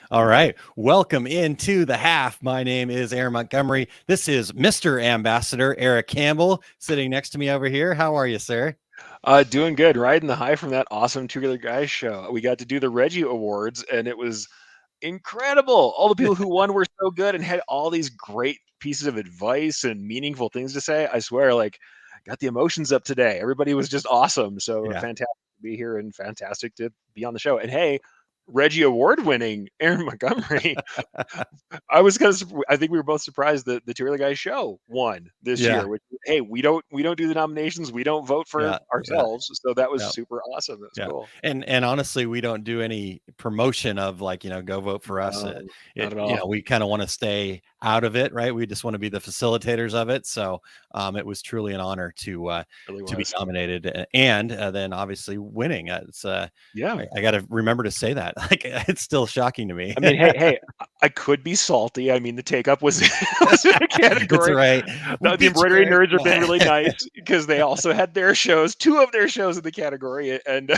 All right. Welcome into the half. My name is Aaron Montgomery. This is Mr. Ambassador Erich Campbell sitting next to me over here. How are you, sir? Doing good. Riding the high from that awesome Two Other Guys show. We got to do the Reggie Awards, and it was incredible. All the people who won were so good and had all these great pieces of advice and meaningful things to say. I swear, like, got the emotions up today. Everybody was just awesome. So Yeah. fantastic to be here and fantastic to be on the show. And hey, Reggie Award winning Aaron Montgomery. I think we were both surprised that the Two Other Guys show won this Yeah. year. Which, hey, we don't do the nominations. We don't vote for Yeah. Yeah. ourselves. So that was Yeah. super awesome. That was Yeah. cool. And honestly, we don't do any promotion of like, go vote for us. No, not at all. We kind of want to stay out of it, right? We just want to be the facilitators of it. So it was truly an honor Really to be was. nominated and then obviously winning. It's Yeah. I got to remember to say that. Like it's still shocking to me. I mean, hey, I could be salty. I mean, the take up was, was in a It's category. right. We The beat you, embroidery Eric. nerds have been really nice because they also had their shows, two of their shows in the category, and, and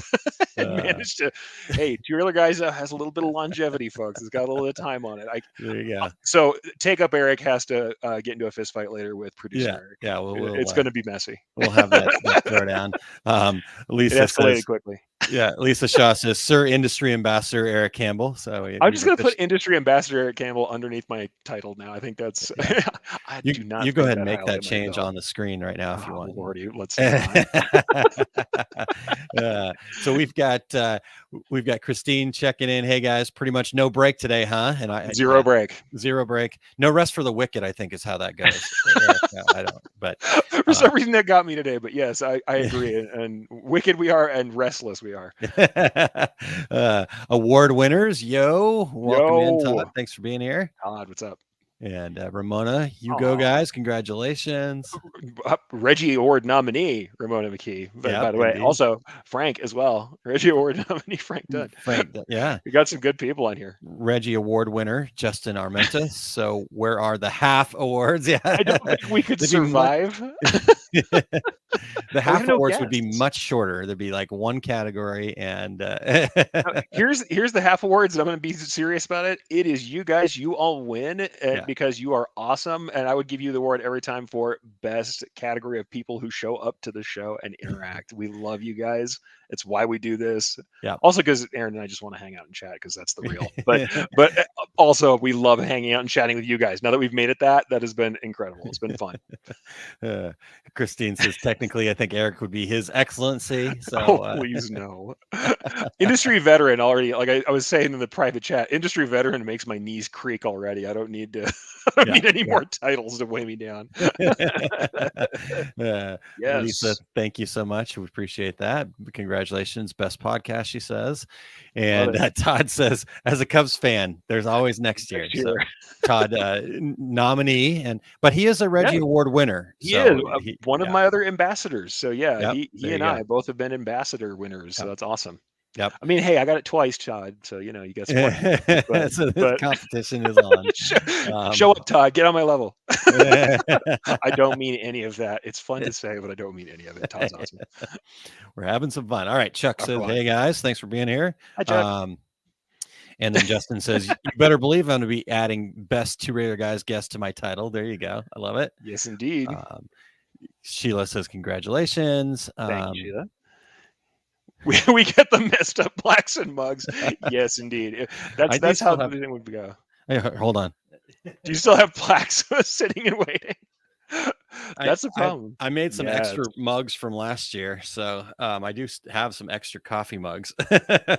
Uh, managed to. Hey, Two Other Guys has a little bit of longevity, folks. It's got a little bit of time on it. there you go. So take up Eric has to get into a fist fight later with producer Yeah. Eric. Yeah. It's going to be messy. We'll have that throwdown. It Lisa escalated says, quickly. yeah, Lisa Shaw says, Sir Industry Ambassador Eric Campbell. So I'm he's just going to put official. Industry Ambassador Eric Campbell underneath my title now. I think that's. Yeah. I You do not you go think ahead and that make highly that of change myself. on the screen right now if you Oh, want. Lordy, let's not. So we've got Christine checking in. Hey guys, pretty much no break today, huh? And Zero break. zero break. No rest for the wicked, I think is how that goes. Yeah, I don't, but For some reason that got me today, but yes, I agree. And wicked we are, and restless we are. award winners, yo, welcome in, Todd. Yo, Thanks for being here. Todd, what's up? And Ramona, you go, Aw. guys. Congratulations. Reggie Award nominee Ramona McKee. But Yep, by the way, indeed. also Frank as well. Reggie Award nominee Frank Dunn. Frank, yeah. We got some good people on here. Reggie Award winner Justin Armentas. So where are the half awards? Yeah, I don't think we could They'd be much- survive. the half have no awards would be guests. much shorter. There'd be like one category, and Here's the half awards. I'm going to be serious about it. It is you guys. You all win because you are awesome, and I would give you the award every time for best category of people who show up to the show and interact. We love you guys. It's why we do this. Yeah. Also, because Aaron and I just want to hang out and chat because that's the real. But also we love hanging out and chatting with you guys. Now that we've made it that has been incredible. It's been fun. Christine says technically, I think Eric would be His Excellency. So please no. Industry veteran already. Like I was saying in the private chat, industry veteran makes my knees creak already. I don't need to. I don't need any more titles to weigh me down. Yes. Lisa, thank you so much. We appreciate that. Congratulations. Best podcast, she says. And Todd says, as a Cubs fan, there's always next year. So Todd, nominee, but he is a Reggie Award winner. He is one of my other ambassadors. So yeah, he and I both have been ambassador winners. So that's awesome. Yep. I mean, hey, I got it twice, Todd. So you get some. So this competition is on. Show up, Todd. Get on my level. I don't mean any of that. It's fun to say, but I don't mean any of it. Todd's awesome. We're having some fun. All right, Chuck says, "Hey guys, thanks for being here." Hi, Chuck. And then Justin says, "You better believe I'm going to be adding best Two Regular Guys guest to my title." There you go. I love it. Yes, indeed. Sheila says, "Congratulations." Thank you, Sheila. We get the messed up blacks and mugs. Yes, indeed. That's how everything would go. Hey, hold on. Do you still have plaques sitting and waiting? That's the problem. I made some extra mugs from last year, so I do have some extra coffee mugs.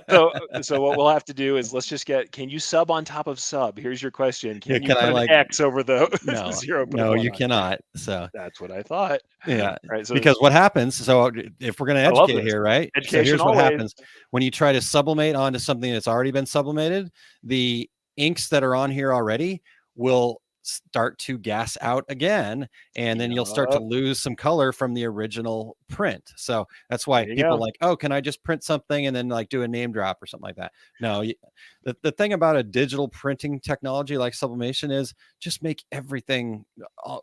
So what we'll have to do is let's just get. Can you sub on top of sub? Here's your question. Can you put an X over the zero? No, you cannot. So that's what I thought. Yeah, right. So because what happens? So if we're going to educate here, right? Education. So here's always. what happens when you try to sublimate onto something that's already been sublimated. The inks that are on here already will start to gas out again, and then you'll start to lose some color from the original print. So that's why people like, oh, can I just print something and then like do a name drop or something like that? No, the thing about a digital printing technology like sublimation is just make everything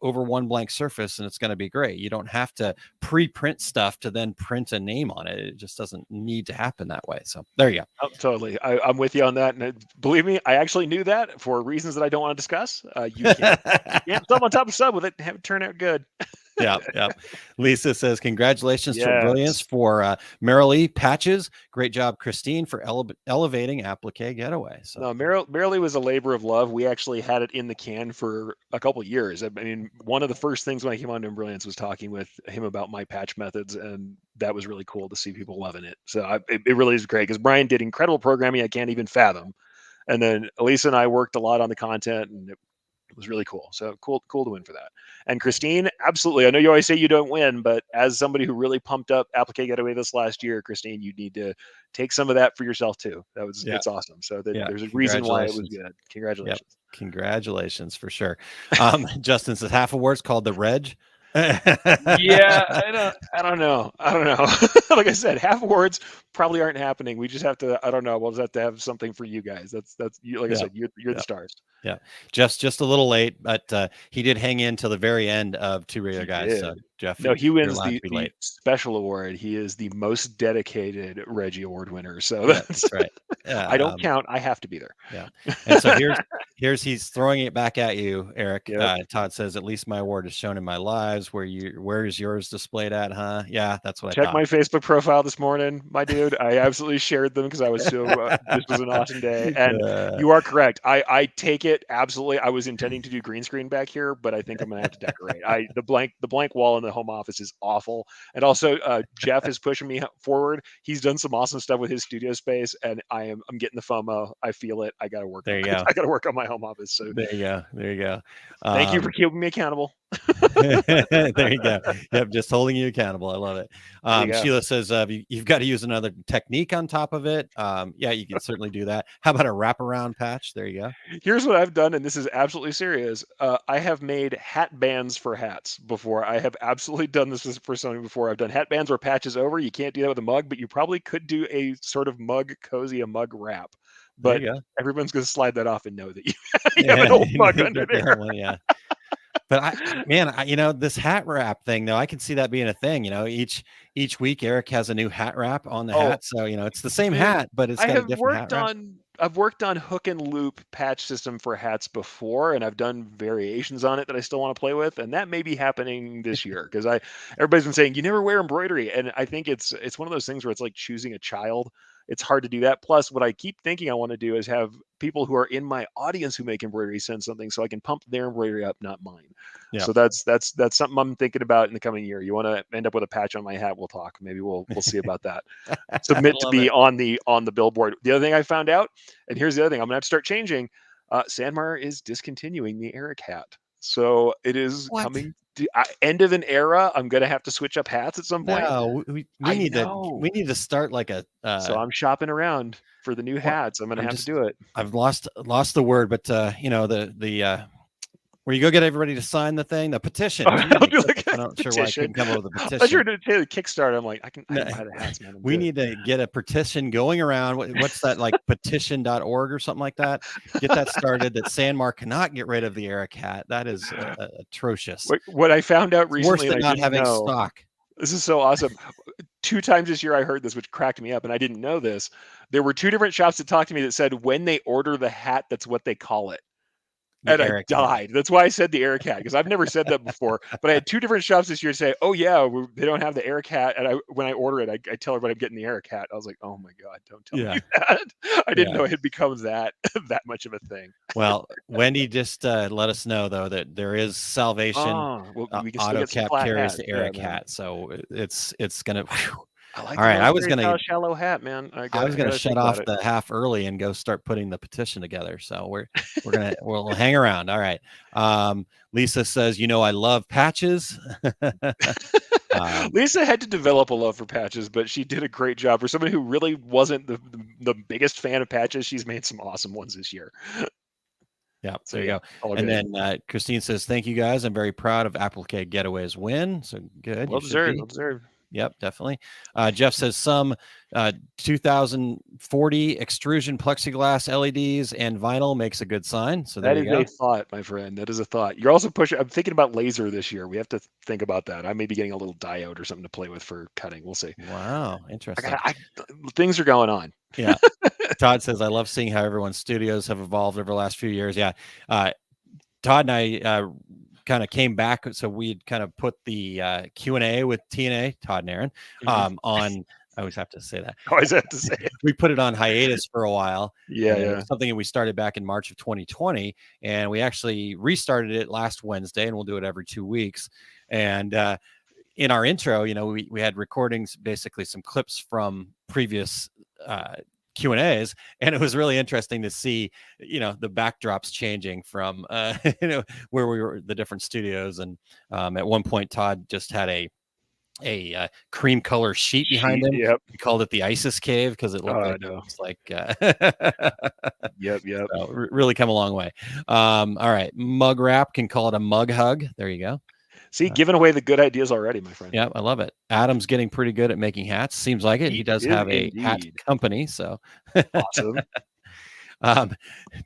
over one blank surface and it's going to be great. You don't have to pre-print stuff to then print a name on it. It just doesn't need to happen that way. So there you go. Oh, totally. I'm with you on that. And believe me, I actually knew that for reasons that I don't want to discuss. You can't sub on top of sub with it and have it turn out good. Yeah. Lisa says, congratulations to Brilliance Yes. for Marilee patches. Great job, Christine, for elevating Applique Getaway. So No, Marilee was a labor of love. We actually had it in the can for a couple of years. I mean, one of the first things when I came on to Brilliance was talking with him about my patch methods, and that was really cool to see people loving it. So it really is great because Brian did incredible programming I can't even fathom. And then Elisa and I worked a lot on the content, and it was really cool. So cool to win for that. And Christine, absolutely. I know you always say you don't win, but as somebody who really pumped up Applique Getaway this last year, Christine, you need to take some of that for yourself too. It's awesome. So there's a reason why it was good. Congratulations. Yep. Congratulations for sure. Justin says half awards called the Reg. Yeah, I don't know. Like I said, half awards probably aren't happening. We just have to. I don't know. We'll just have to have something for you guys. That's you. Like I said, you're the stars. Yeah, just a little late, but he did hang in till the very end of Two Regular Guys. So Jeff, no, he wins the special award. He is the most dedicated Reggie Award winner. So that's right. I don't count. I have to be there. Yeah. And so he's throwing it back at you, Eric. Todd says, at least my award is shown in my lives. Where is yours displayed at, huh? Yeah, that's what I thought. Check my Facebook profile this morning, my dude. I absolutely shared them because I was so this was an awesome day. And you are correct. I take it absolutely. I was intending to do green screen back here, but I think I'm gonna have to decorate. The blank wall in the home office is awful. And also Jeff is pushing me forward. He's done some awesome stuff with his studio space, and I'm getting the FOMO. I feel it. I gotta work. There you go. I gotta work on my home office. So there you go. Thank you for keeping me accountable. There you go. Yep, just holding you accountable. I love it. Sheila says you've got to use another technique on top of it. Yeah, you can certainly do that. How about a wraparound patch? There you go. Here's what I've done, and this is absolutely serious. I have made hat bands for hats before. I have absolutely done this for something before. I've done hat bands where patches over. You can't do that with a mug, but you probably could do a sort of mug cozy, a mug wrap. But everyone's going to slide that off and know that you have an old mug under there. Yeah. But this hat wrap thing though, I can see that being a thing. Each week Eric has a new hat wrap on the hat, so it's the same hat, but it's got a different hat wrap. I've worked on hook and loop patch system for hats before, and I've done variations on it that I still want to play with, and that may be happening this year because everybody's been saying you never wear embroidery, and I think it's one of those things where it's like choosing a child. It's hard to do that. Plus, what I keep thinking I want to do is have people who are in my audience who make embroidery send something so I can pump their embroidery up, not mine. Yeah. So that's something I'm thinking about in the coming year. You want to end up with a patch on my hat? We'll talk. Maybe we'll see about that. Submit to be on the billboard. The other thing I found out, and here's the other thing, I'm gonna have to start changing. Sanmar is discontinuing the Erich hat. So it is coming to end of an era. I'm gonna have to switch up hats at some point. No, we need to start like a. So I'm shopping around for the new hats. I'm gonna have to do it. I've lost the word, but the where you go get everybody to sign the thing, the petition. I'm not sure why I couldn't come up with a petition. I was sure to say the Kickstarter. I'm like, I can buy the hats, man. We need to get a petition going around. What's that, like petition.org or something like that? Get that started. That Sanmar cannot get rid of the Erich hat. That is atrocious. What I found out recently, worse than not having stock. This is so awesome. 2 times this year I heard this, which cracked me up, and I didn't know this. There were 2 different shops that talked to me that said when they order the hat, that's what they call it. And I died. That's why I said the Erich hat, because I've never said that before. But I had 2 different shops this year say, "Oh yeah, they don't have the Erich hat." And when I order it, I tell everybody I'm getting the Erich hat. I was like, "Oh my god, don't tell me that." I didn't know it had become that much of a thing. Well, Wendy just let us know though that there is salvation. AutoCap carries the Erich hat, so it's gonna. I like all right, I was gonna shallow hat, man. I was gonna shut off the half early and go start putting the petition together. So we'll hang around. All right. Lisa says, I love patches. Lisa had to develop a love for patches, but she did a great job. For someone who really wasn't the biggest fan of patches, she's made some awesome ones this year. Yeah, there you go. And then Christine says, "Thank you guys. I'm very proud of Applique Getaway's win." So good. Well deserved. Yep, definitely. Jeff says some 2040 extrusion plexiglass LEDs and vinyl makes a good sign. So there That you is a go. thought, my friend. That is a thought. You're also pushing. I'm thinking about laser this year. We have to think about that. I may be getting a little diode or something to play with for cutting. We'll see. Wow, I got. interesting. Things are going on. Yeah. Todd says, I love seeing how everyone's studios have evolved over the last few years. Yeah. Todd and I kind of came back. So we'd kind of put the Q&A with TNA, Todd and Aaron, on, I always have to say that. I always have to say it. We put it on hiatus for a while. Yeah, and yeah. It was something that we started back in March of 2020. And we actually restarted it last Wednesday, and we'll do it every 2 weeks. And in our intro, we had recordings, basically some clips from previous Q&As, and it was really interesting to see, the backdrops changing from, where we were, the different studios. And at one point, Todd just had a cream color sheet behind him. Yep. We called it the ISIS cave because it looked like it was like yep. So really come a long way. All right, mug wrap, can call it a mug hug. There you go. See, giving away the good ideas already, my friend. Yeah, I love it. Adam's getting pretty good at making hats. Seems like it. He does have a hat company, so awesome.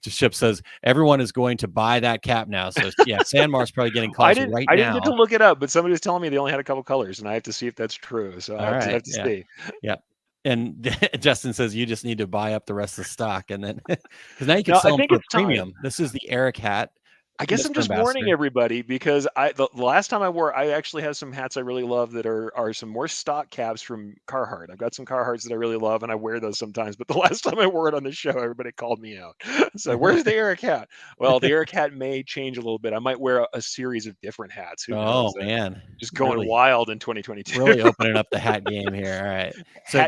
Ship says everyone is going to buy that cap now. So yeah, Sanmar's probably getting calls right now. I didn't get to look it up, but somebody was telling me they only had a couple colors, and I have to see if that's true. So I have to see. Yeah. And Justin says you just need to buy up the rest of the stock, and then because now you can sell them for premium. This is the Erich hat. I guess I'm just warning everybody because the last time I actually have some hats I really love that are some more stock caps from Carhartt. I've got some Carhartts that I really love, and I wear those sometimes. But the last time I wore it on the show, everybody called me out. So where's the Erich hat? Well, the Erich hat may change a little bit. I might wear a series of different hats. Who knows? Man, just going wild in 2022. Really opening up the hat game here. All right. So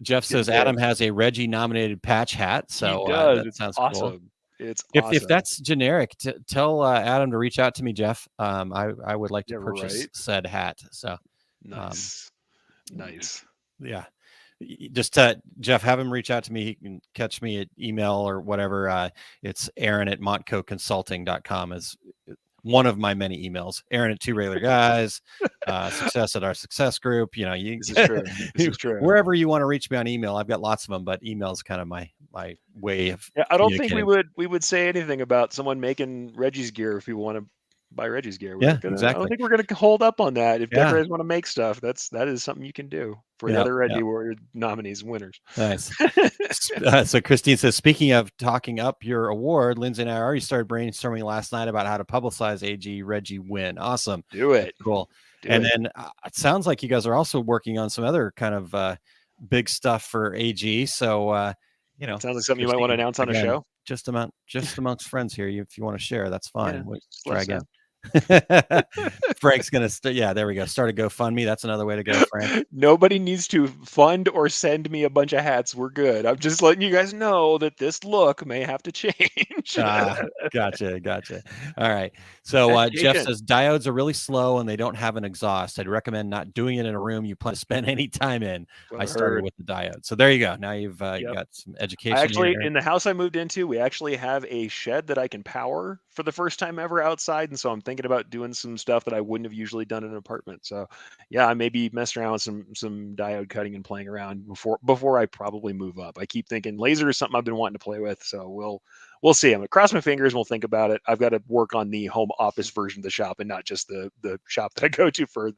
Jeff says Adam has a Reggie nominated patch hat. So he does. That sounds awesome. Cool. It's awesome. If that's generic, tell Adam to reach out to me, Jeff. I would like to purchase said hat. So nice. Yeah. Just Jeff, have him reach out to me. He can catch me at email or whatever. It's Aaron@montcoconsulting.com is one of my many emails. Aaron at Two Regular Guys, success at our success group. This is true. This is true. Wherever you want to reach me on email, I've got lots of them, but email is kind of my way of. Yeah, I don't think we would say anything about someone making Reggie's gear if people want to buy Reggie's gear. Exactly. I don't think we're going to hold up on that. If decorators want to make stuff, that is something you can do for the other Reggie Warrior nominees and winners. Nice. So Christine says, speaking of talking up your award, Lindsay and I already started brainstorming last night about how to publicize AG Reggie win. Awesome. Do it. Cool. Then it sounds like you guys are also working on some other kind of big stuff for AG. So, sounds like something you might want to announce on a show. Just amongst friends here. If you want to share, that's fine. We'll try again. Frank's gonna there we go, start a GoFundMe. That's another way to go, Frank. Nobody needs to fund or send me a bunch of hats. We're good. I'm just letting you guys know that this look may have to change. Gotcha. All right, so Jeff says diodes are really slow and they don't have an exhaust. I'd recommend not doing it in a room you plan to spend any time in. I started with the diode, so there you go. Now you've got some education. In the house I moved into, we actually have a shed that I can power for the first time ever outside, and so I'm thinking about doing some stuff that I wouldn't have usually done in an apartment. So yeah, I may be messing around with some diode cutting and playing around before I probably move up. I keep thinking laser is something I've been wanting to play with, so we'll see. I'm gonna cross my fingers and we'll think about it. I've got to work on the home office version of the shop and not just the shop that I go to for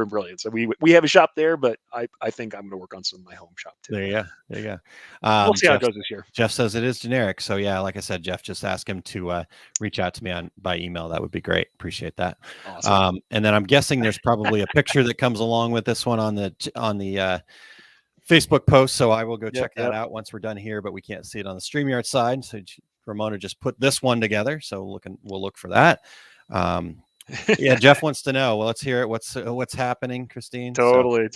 Brilliant. So we have a shop there, but I think I'm gonna work on some of my home shop too. There you go. We'll see how it goes this year. Jeff says it is generic. So yeah, like I said, Jeff, just ask him to reach out to me by email. That would be great. Appreciate that. Awesome. And then I'm guessing there's probably a picture that comes along with this one on the Facebook post. So I will go check that out once we're done here, but we can't see it on the StreamYard side. So Ramona just put this one together. So we'll look for that. Yeah, Jeff wants to know. Well, let's hear it. What's happening, Christine? Totally.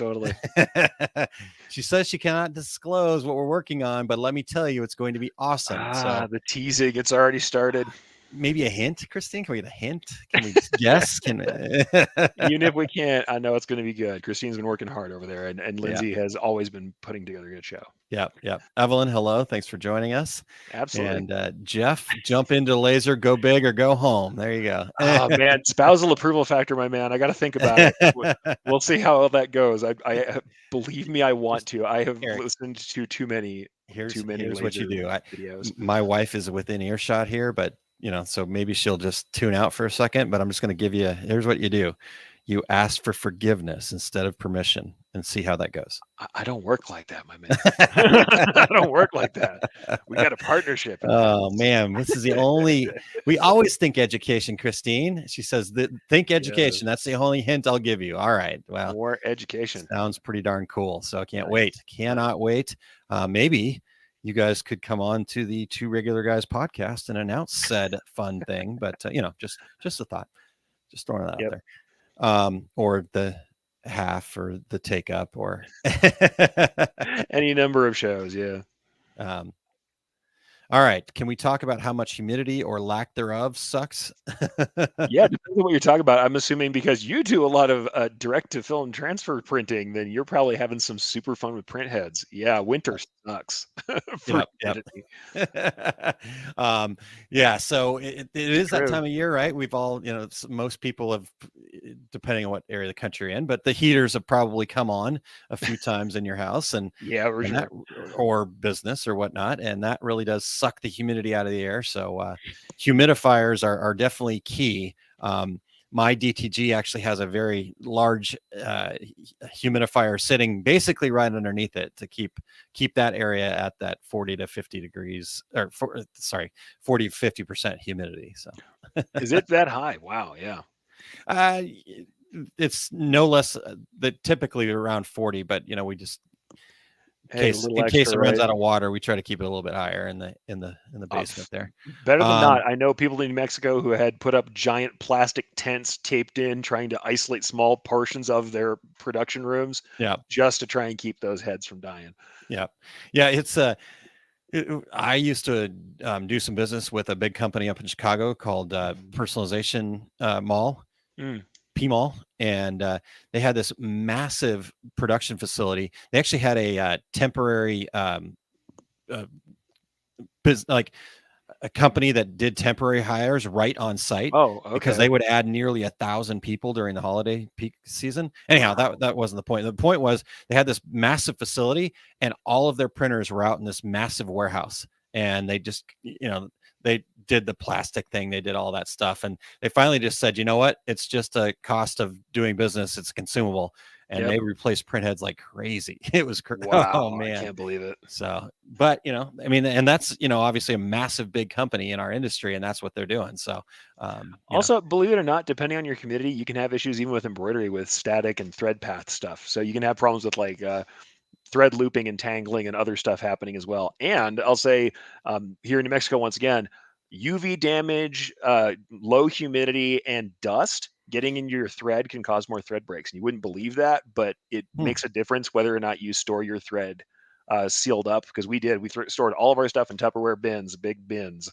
She says she cannot disclose what we're working on, but let me tell you, it's going to be awesome. The teasing, it's already started. maybe a hint, Christine? Can we get a hint? Can we just guess? Can Even if we can't, I know it's going to be good. Christine's been working hard over there, and Yeah. Lindsay has always been putting together a good show. Yep. Evelyn, hello. Thanks for joining us. Absolutely. And Jeff, jump into laser, go big or go home. There you go. Oh man, spousal approval factor, my man. I got to think about it. We'll see how that goes. I believe me, I want to. I have Eric, listened to too many here's what you laser do. videos. My wife is within earshot here, but so maybe she'll just tune out for a second, but I'm just going to give you here's what you do. You ask for forgiveness instead of permission and see how that goes. I don't work like that, my man. I don't work like that. We got a partnership. Oh man, this is the only we always think education, Christine. She says think education. That's the only hint I'll give you. All right. Well, more education. Sounds pretty darn cool. So I can't wait. Cannot wait. Maybe you guys could come on to the Two Regular Guys podcast and announce said fun thing. But just a thought. Just throwing that out there. Or the half or the take up or any number of shows. Yeah. All right. Can we talk about how much humidity or lack thereof sucks? Yeah, depending on what you're talking about. I'm assuming because you do a lot of direct to film transfer printing, then you're probably having some super fun with print heads. Yeah, winter sucks for humidity. Yeah, so it is that time of year, right? We've all, most people have, depending on what area of the country you're in, but the heaters have probably come on a few times in your house and or business or whatnot, and that really does suck the humidity out of the air. So humidifiers are definitely key. My DTG actually has a very large humidifier sitting basically right underneath it to keep that area at that 40 to 50 degrees or 40 to 50% humidity. So is it that high? Wow. Yeah. It's no less that typically around 40, but we just in case it runs out of water, we try to keep it a little bit higher in the basement there. Better than not. I know people in New Mexico who had put up giant plastic tents taped in, trying to isolate small portions of their production rooms, just to try and keep those heads from dying. Yeah. It's I used to do some business with a big company up in Chicago called Personalization Mall. P-Mall, and they had this massive production facility. They actually had a temporary like a company that did temporary hires right on site. Oh, okay. Because they would add nearly 1,000 people during the holiday peak season. Anyhow, that wasn't the point. The point was they had this massive facility and all of their printers were out in this massive warehouse, and they just they did the plastic thing. They did all that stuff. And they finally just said, you know what? It's just a cost of doing business. It's consumable. And they replaced print heads like crazy. It was crazy. Wow. Oh, man. I can't believe it. So, but, and that's, obviously a massive, big company in our industry, and that's what they're doing. So, also, believe it or not, depending on your community, you can have issues even with embroidery with static and thread path stuff. So you can have problems with like, thread looping and tangling and other stuff happening as well. And I'll say here in New Mexico, once again, UV damage, low humidity, and dust getting into your thread can cause more thread breaks. And you wouldn't believe that, but it makes a difference whether or not you store your thread sealed up, because we did. We stored all of our stuff in Tupperware bins, big bins.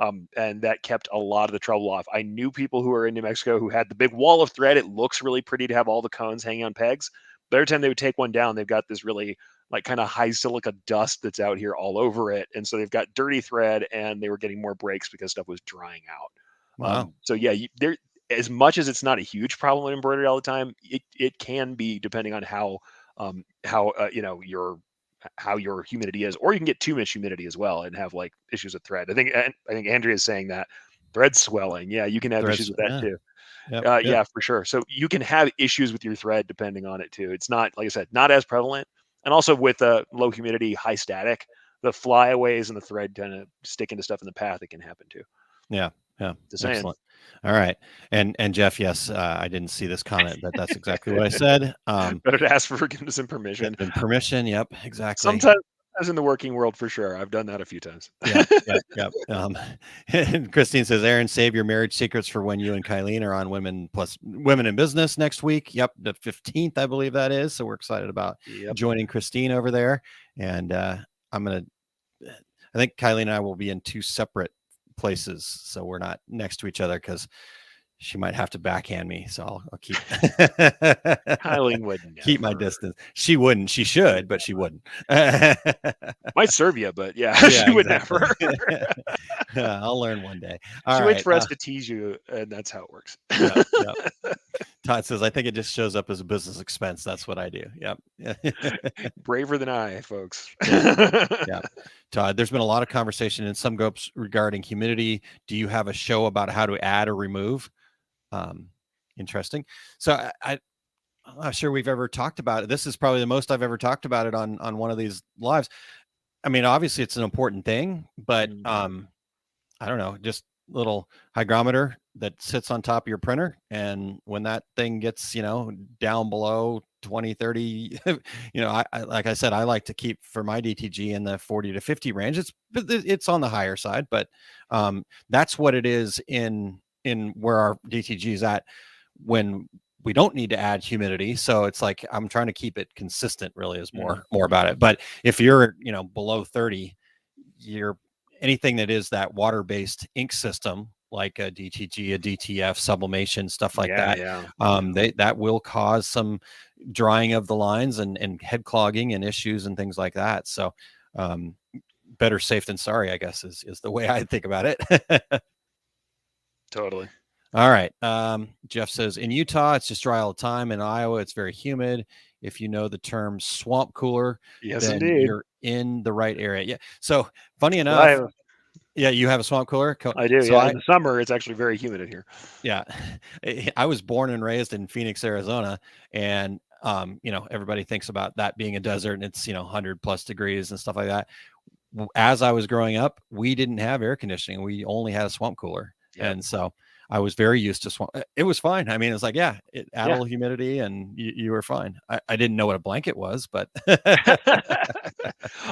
And that kept a lot of the trouble off. I knew people who are in New Mexico who had the big wall of thread. It looks really pretty to have all the cones hanging on pegs. But every time they would take one down, they've got this really like kind of high silica dust that's out here all over it. And so they've got dirty thread, and they were getting more breaks because stuff was drying out. Wow. So yeah, there, as much as it's not a huge problem in embroidery all the time, it can be, depending on how your humidity is, or you can get too much humidity as well and have like issues with thread. I think Andrea is saying that thread swelling. Yeah, you can have issues with that too. Yep. Yeah, for sure. So you can have issues with your thread depending on it too. It's not, like I said, not as prevalent. And also with low humidity, high static, the flyaways and the thread kind of stick into stuff in the path. It can happen too. Yeah. Excellent. All right. And Jeff, yes, I didn't see this comment, but that's exactly what I said. Better to ask for forgiveness and permission. Yep, exactly. Sometimes in the working world, for sure. I've done that a few times. Yep. And Christine says, Aaron, save your marriage secrets for when you and Kylene are on Women in Business next week. Yep, the 15th, I believe that is. So we're excited about joining Christine over there. And I think Kylene and I will be in two separate places, so we're not next to each other because she might have to backhand me. So I'll keep Kylie would keep my never. distance. She wouldn't. She should, but she wouldn't. Might serve you, but yeah, Yeah, she would exactly. never. I'll learn one day. All She waits right. for us to tease you, and that's how it works. Yep. Yep. Todd says, I think it just shows up as a business expense. That's what I do. Yep. Braver than I, folks. Yeah. Todd, there's been a lot of conversation in some groups regarding humidity. Do you have a show about how to add or remove? Interesting. So I'm not sure we've ever talked about it. This is probably the most I've ever talked about it on one of these lives. I mean, obviously it's an important thing, but I don't know, just little hygrometer that sits on top of your printer. And when that thing gets, down below 20, 30, I like I said, I like to keep for my DTG in the 40 to 50 range. It's on the higher side, but that's what it is in where our DTG is at when we don't need to add humidity. So it's like, I'm trying to keep it consistent really is more about it. But if you're, below 30, you're anything that is that water-based ink system, like a DTG, a DTF, sublimation, stuff like that. That will cause some drying of the lines and head clogging and issues and things like that. So better safe than sorry, I guess is the way I think about it. Totally. All right. Jeff says, in Utah, it's just dry all the time. In Iowa, it's very humid. If you know the term swamp cooler, then indeed. you're in the right area. Yeah. So funny enough, yeah, you have a swamp cooler? I do. So in the summer, it's actually very humid in here. Yeah. I was born and raised in Phoenix, Arizona. And, everybody thinks about that being a desert and it's, 100 plus degrees and stuff like that. As I was growing up, we didn't have air conditioning. We only had a swamp cooler. Yep. And so I was very used to swamp. It was fine. I mean, it was like, it added a little humidity and you were fine. I didn't know what a blanket was, but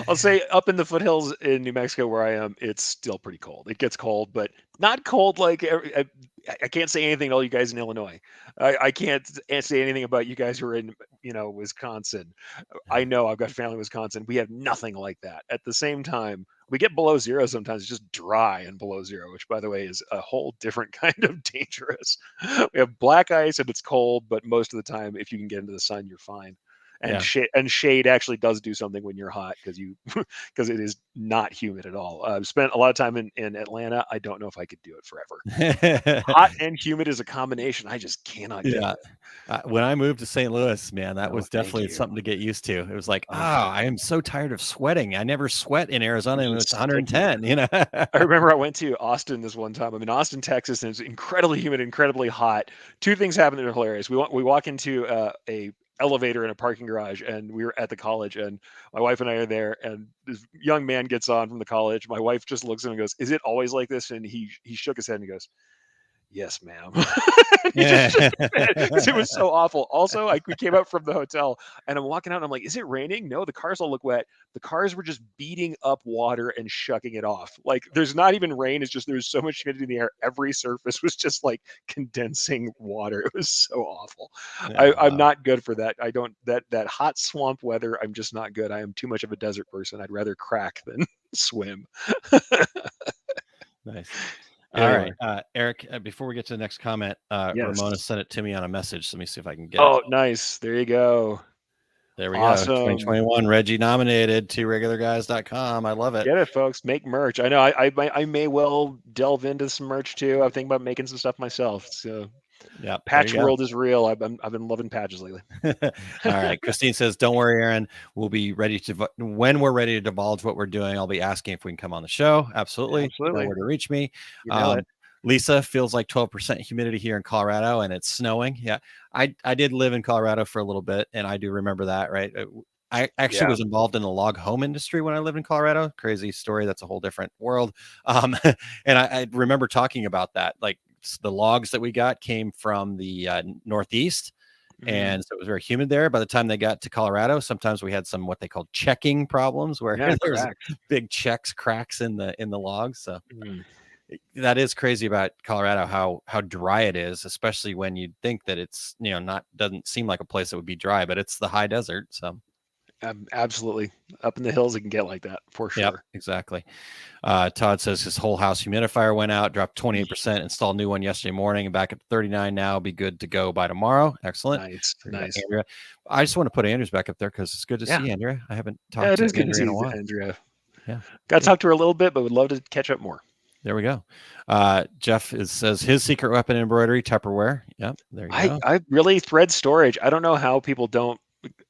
I'll say up in the foothills in New Mexico where I am, it's still pretty cold. It gets cold, but not cold like I can't say anything to all you guys in Illinois. I can't say anything about you guys who are in, Wisconsin. I know I've got family in Wisconsin. We have nothing like that. At the same time, we get below zero sometimes. It's just dry and below zero, which, by the way, is a whole different kind of dangerous. We have black ice and it's cold, but most of the time, if you can get into the sun, you're fine. And shade actually does do something when you're hot because it is not humid at all. I've spent a lot of time in Atlanta. I don't know if I could do it forever. Hot and humid is a combination I just cannot get with. When I moved to St. Louis, man, that was definitely something to get used to. It was like, I am so tired of sweating. I never sweat in Arizona and it's 110, I remember I went to Austin this one time. I'm in Austin, Texas, and it's incredibly humid, incredibly hot. Two things happened that are hilarious. We walk into a elevator in a parking garage, and we were at the college, and my wife and I are there, and this young man gets on from the college. My wife just looks at him and goes, "Is it always like this?" And he shook his head and he goes, "Yes, ma'am." Because it was so awful. Also, we came out from the hotel and I'm walking out and I'm like, is it raining? No, the cars all look wet. The cars were just beating up water and shucking it off. Like, there's not even rain. It's just there's so much humidity in the air. Every surface was just like condensing water. It was so awful. I'm not good for that. I don't that hot swamp weather. I'm just not good. I am too much of a desert person. I'd rather crack than swim. Nice. All right, Eric, before we get to the next comment, Ramona sent it to me on a message. So let me see if I can get it. Oh, nice. There you go. There we go. 2021 Reggie nominated to regularguys.com. I love it. Get it, folks. Make merch. I know I may well delve into some merch too. I'm thinking about making some stuff myself. So yeah, patch world is real. I've been loving patches lately. All right. Christine says, don't worry, Aaron. We'll be ready to, when we're ready to divulge what we're doing, I'll be asking if we can come on the show. Absolutely. You know where to reach me. Lisa, feels like 12% humidity here in Colorado and it's snowing. Yeah. I did live in Colorado for a little bit and I do remember that, right? I actually was involved in the log home industry when I lived in Colorado. Crazy story. That's a whole different world. And I remember talking about that. Like the logs that we got came from the Northeast. And so it was very humid there. By the time they got to Colorado, sometimes we had some what they called checking problems where there's big cracks in the logs. So that is crazy about Colorado, how dry it is, especially when you think that it's doesn't seem like a place that would be dry, but it's the high desert. So Absolutely. Up in the hills, it can get like that for Yep, sure. exactly. Todd says his whole house humidifier went out, dropped 28%, installed a new one yesterday morning, and back at 39 now. Be good to go by tomorrow. Excellent. Nice, There you go, nice. Andrea. I just want to put Andrew's back up there because it's good to Yeah, see Andrea. I haven't yeah, talked it to is good to Andrea in a see while. Andrea. Yeah, Got to good. talk to her a little bit, but would love to catch up more. There we go. Jeff says his secret weapon embroidery, Tupperware. Yep, there you go. I really thread storage. I don't know how people don't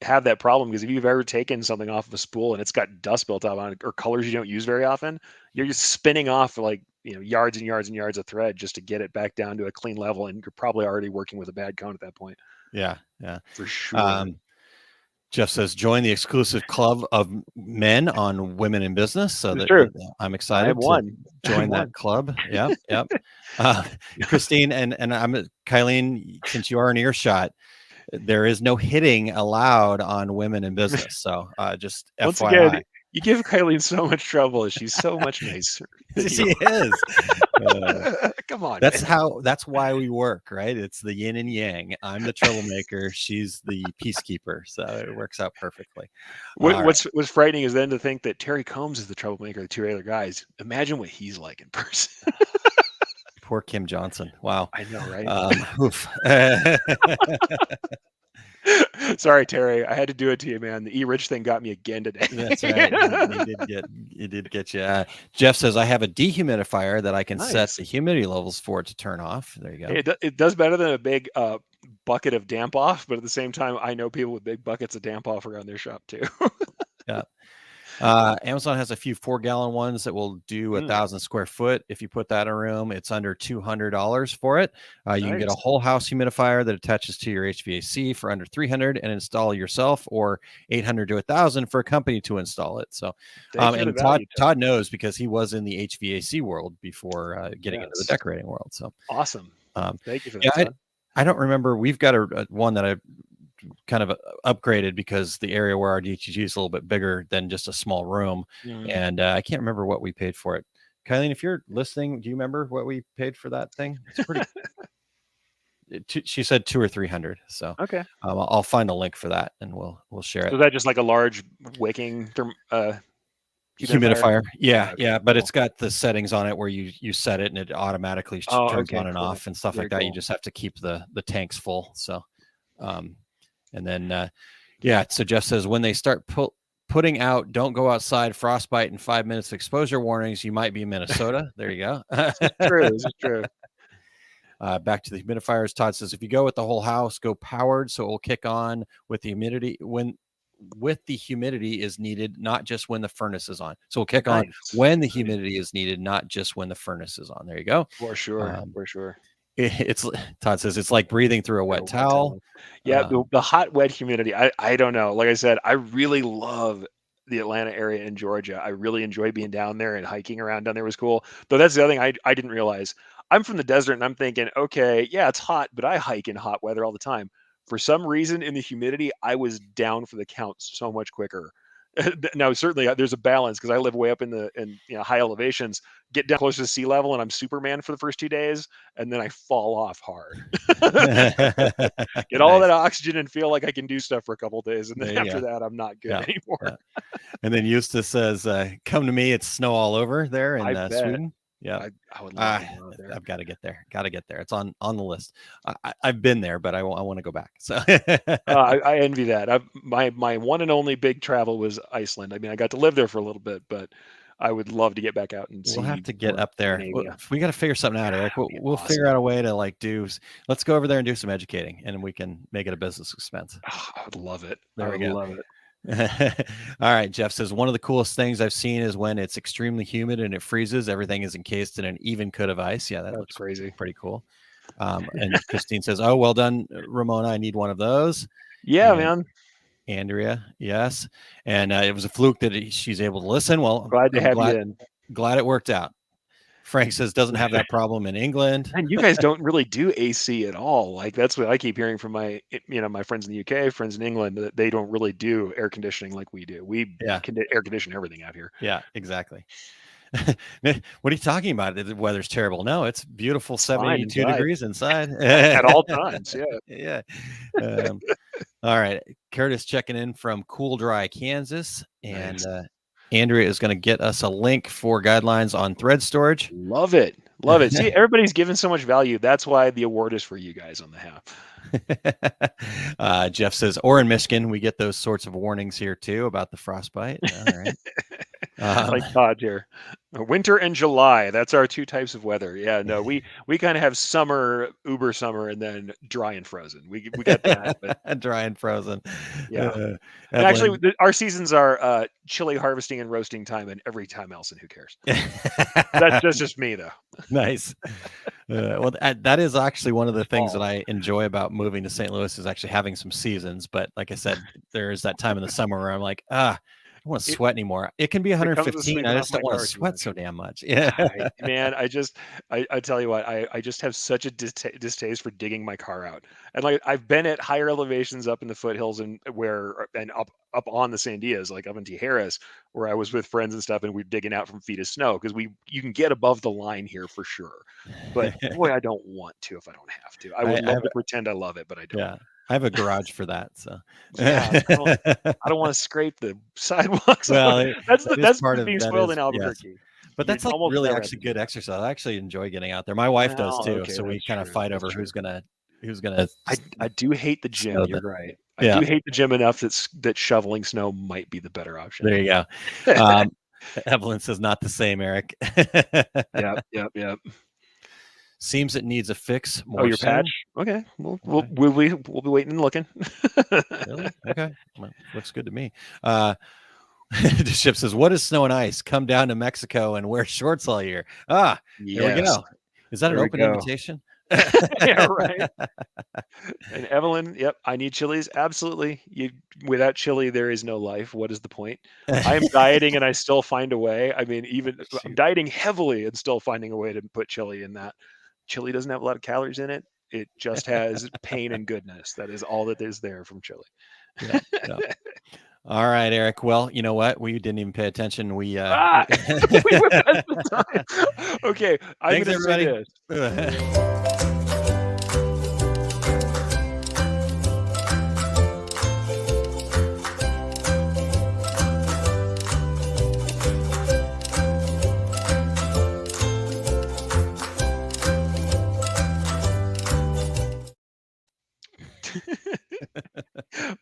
have that problem, because if you've ever taken something off of a spool and it's got dust built up on it, or colors you don't use very often, you're just spinning off like, yards and yards and yards of thread just to get it back down to a clean level, and you're probably already working with a bad cone at that point. Yeah, yeah. For sure. Jeff says, join the exclusive club of men on women in business. So It's that, true. I'm I am excited to one. I'm join that one. club. Yep, yep. Uh, Christine and I'm Kylene, since you are in earshot, there is no hitting allowed on women in business. So just Once again, FYI. you give Kylene so much trouble. She's so much nicer than you She is. are. Come on, man. That's why we work, right? It's the yin and yang. I'm the troublemaker. She's the peacekeeper. So it works out perfectly. All right. What's frightening is then to think that Terry Combs is the troublemaker, the two other guys. Imagine what he's like in person. Poor Kim Johnson. Wow. I know, right? Oof. Sorry, Terry. I had to do it to you, man. The Rich thing got me again today. That's right. He did get you. Jeff says I have a dehumidifier that I can set Nice. the humidity levels for it to turn off. There you go. It does better than a big bucket of damp off, but at the same time, I know people with big buckets of damp off around their shop too. Yeah. Amazon has a few 4-gallon ones that will do 1,000 square foot. If you put that in a room, it's under $200 for it. You can get a Nice. whole house humidifier that attaches to your HVAC for under $300 and install yourself, or $800 to $1,000 for a company to install it. So, Thank you for the and value, Todd knows because he was in the HVAC world before getting into the decorating world. So awesome. Thank you for that. Yeah, Todd. I don't remember. We've got a one that I kind of upgraded because the area where our DTG is a little bit bigger than just a small room. And I can't remember what we paid for it. Kylene, if you're listening, do you remember what we paid for that thing? It's pretty. She said 200 or 300. So Okay. I'll find a link for that and we'll share it. So is that just like a large wicking humidifier? Yeah, okay, yeah, but cool. it's got the settings on it where you set it and it automatically turns on and cool. off and stuff Very like that. cool. You just have to keep the tanks full. So and then yeah, so Jeff says when they start putting out don't go outside, frostbite, and 5 minutes of exposure warnings, you might be in Minnesota. There you go. This is true. This is true. Back to the humidifiers. Todd says if you go with the whole house, go powered, so it will kick on with the humidity with the humidity is needed, not just when the furnace is on. So we'll kick on when the humidity is needed, not just when the furnace is on. There you go. For sure. For sure. It's Todd says it's like breathing through a wet towel. Yeah, the hot, wet humidity. I don't know. Like I said, I really love the Atlanta area in Georgia. I really enjoy being down there, and hiking around down there was cool. Though that's the other thing I didn't realize. I'm from the desert, and I'm thinking, okay, yeah, it's hot, but I hike in hot weather all the time. For some reason, in the humidity, I was down for the count so much quicker. Now, certainly, there's a balance because I live way up in high elevations. Get down close to sea level, and I'm Superman for the first 2 days, and then I fall off hard. Get all that oxygen and feel like I can do stuff for a couple of days, and then after that, I'm not good anymore. Yeah. And then Eustace says, "Come to me. It's snow all over there in Sweden." Yeah, I would love to go out there. I've got to get there. Got to get there. It's on the list. I've been there, but I want to go back. So I envy that. My one and only big travel was Iceland. I mean, I got to live there for a little bit, but I would love to get back out and see. We'll have to get up there. We got to figure something out, Eric. We'll figure out a way to let's go over there and do some educating, and we can make it a business expense. Oh, I would love it. There we go. Love it. All right, Jeff says one of the coolest things I've seen is when it's extremely humid and it freezes. Everything is encased in an even coat of ice. Yeah, that looks crazy. Pretty cool. And Christine says, "Oh, well done, Ramona. I need one of those." Yeah, man. Andrea, yes. And it was a fluke that she's able to listen. Well, glad to have you in. Glad it worked out. Frank says doesn't have that problem in England. And you guys don't really do AC at all. Like that's what I keep hearing from my friends in the UK, friends in England, that they don't really do air conditioning like we do. We air condition everything out here. Yeah, exactly. What are you talking about? The weather's terrible. No, it's beautiful, It's fine 72 inside. degrees inside. At all times, yeah. Yeah. All right. Curtis checking in from Cool Dry, Kansas. And Nice. Andrea is going to get us a link for guidelines on thread storage. Love it. Love it. See, everybody's given so much value. That's why the award is for you guys on the half. Jeff says, or in Michigan, we get those sorts of warnings here too about the frostbite. All right. Like Todd here. Winter and July. That's our two types of weather. Yeah, no, we kind of have summer, uber summer, and then dry and frozen. We got that. But dry and frozen. yeah. And actually, our seasons are chili harvesting and roasting time, and every time else, and who cares? That's just me, though. Nice. Well, that is actually one of the things that I enjoy about moving to St. Louis is actually having some seasons. But like I said, there is that time in the summer where I'm like, I don't want to sweat anymore. It can be 115. I just don't want to sweat so damn much. Yeah, man. I tell you what, I just have such a distaste for digging my car out. And like I've been at higher elevations up in the foothills and up on the Sandias, like up in Tijeras, where I was with friends and stuff, and we're digging out from feet of snow because you can get above the line here for sure. But boy, I don't want to if I don't have to. I would love to pretend I love it, but I don't. Yeah. I have a garage for that, so yeah, I don't want to scrape the sidewalks. Well, that's part of being spoiled in Albuquerque. Yes. But that's like really actually good exercise. I actually enjoy getting out there. My wife does too, so we kind of fight over who's gonna. I do hate the gym. You're right. I do hate the gym enough that shoveling snow might be the better option. There you go. Evelyn says not the same, Eric. Yep. Seems it needs a fix. More your patch? Okay. We'll be waiting and looking. Really? Okay. Well, looks good to me. The ship says, "What is snow and ice? Come down to Mexico and wear shorts all year." Here we go. Is that an open invitation? Yeah, right. And Evelyn, yep, I need chilies. Absolutely. Without chili, there is no life. What is the point? I am dieting and I still find a way. I mean, I'm dieting heavily and still finding a way to put chili in that. Chili doesn't have a lot of calories in it. It just has pain and goodness. That is all that is there from chili. Yeah. All right, Eric. Well, you know what? We didn't even pay attention. We went past the time. Okay. Thanks, everybody.